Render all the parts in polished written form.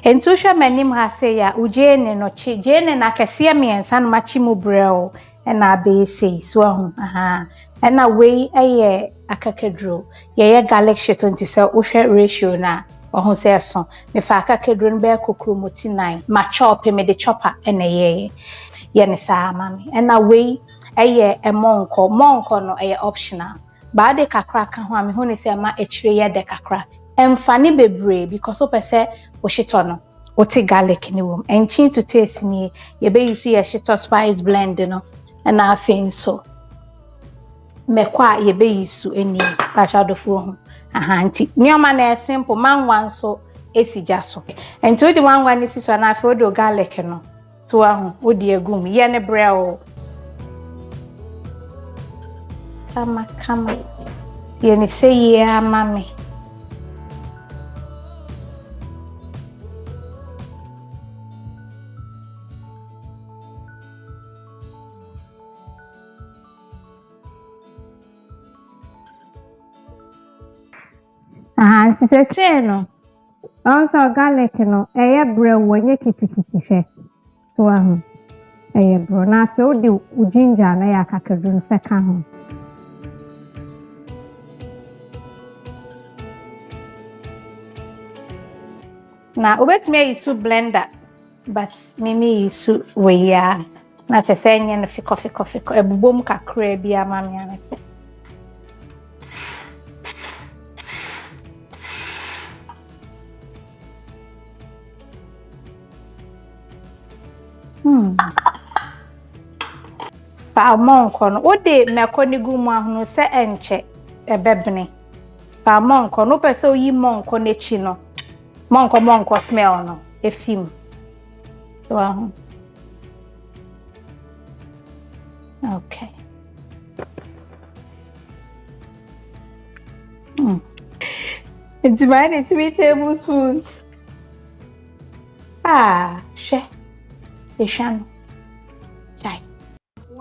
Entusha manim ha say ya ujene no chi jene na kese miensa no machi mu breo na abese so ahu aha na wei eye akakedro ye garlic shito nti se wohwe ratio na ohu se so me fa akakedro no be kokromoti 9 ma chop me de chopper na ye ne sa mami na wei eye monko no eye optional ba de kakra ka ho ame ho ne se ma ekire ye de kakra emfani bebre because opese wo shito no oti garlic ni wom enchin to taste ni ye be use ye shito spice blend no na afin so mekwa ye be use eni bachadofo ho aha nti nyoma na simple manwan so esija so enti odi wanwan ni so na afi odo garlic no so ahu odi egum ye ne breo kama ye ni say ye amame nti se no also garlic no eye bre wonye kitikiti hwe so ahu eye bro na se odi ginger na ya kakadun se ka ho na obetime use blender but mimi use we ya na te se nye no fiko ebubom kakra bia mami ane pa monko no ode meko ni gumu ahunu se enche ebebne pa monko no pese oyi monko nechi no monko smell no efim so okay it's mine 3 tablespoons she Eshan chai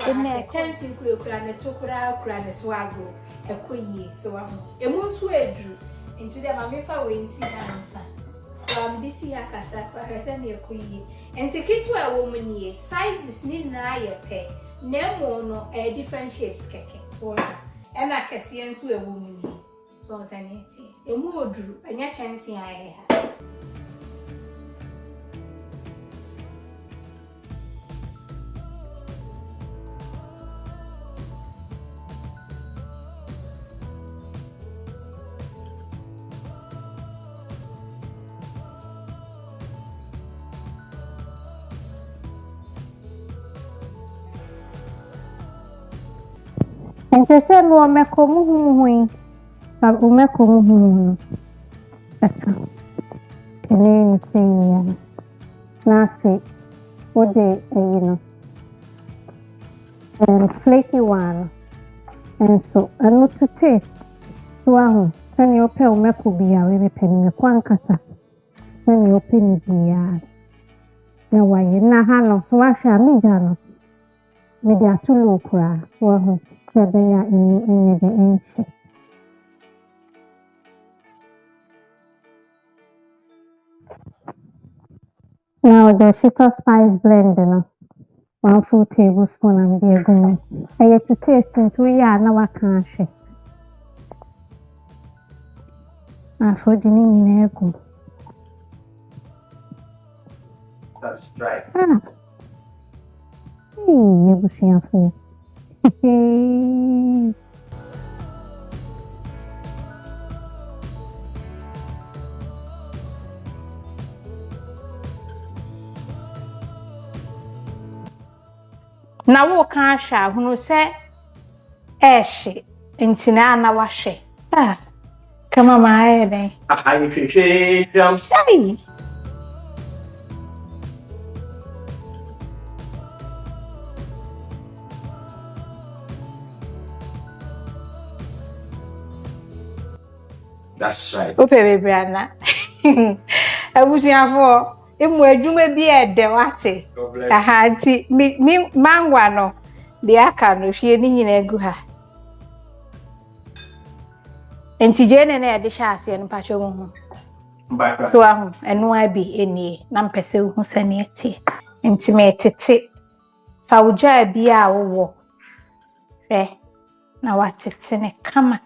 ene chance kura ne tokura ne swago ekoyi so emu nso edru into dem amefa we nsi dansa so am this here kata kwa hete ne ekoyi enti kitu a wo munie sizes ni na ye pe na mo no different shapes keke so ena kese nso e wo munie so saneti emu odru anya chance ya he ha Ese lo me como muy me como muy Peckham Keynes saying nasi ode and flaky one and so and to taste so can you pay me could be a very penny kwankasa when you penny be na why na ha no so ahwa mi jano me dia tulu kura so Sabaya in the ancient. Now the Shito spice blend, 1 full tablespoon and the agony. I get to taste into now I can't shake. For the name in That's right. You will see a fool. Na wo kan hwa hunu se ehye ntina na wa hwe kama maaye den Ahayi hwehwe jam sai That's right. Ope bebrana abusuafo emu adwuma bi ede wate aha nti mi mangwa no de aka no hwie ni nyina egu ha enti jene na ede sha ase no pacho mu Back. So eno abi enie na mpese hu sane tie nti me tete fa ugya bi a wo hwe na watete ne kama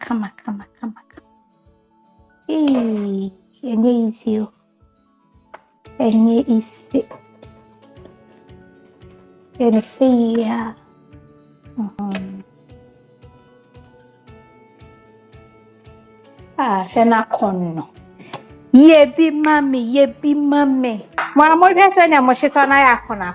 enye easy o enye easy ene sei ya hwe na konno ye bi mami wa mo hwe se ne mo Shito na ya kono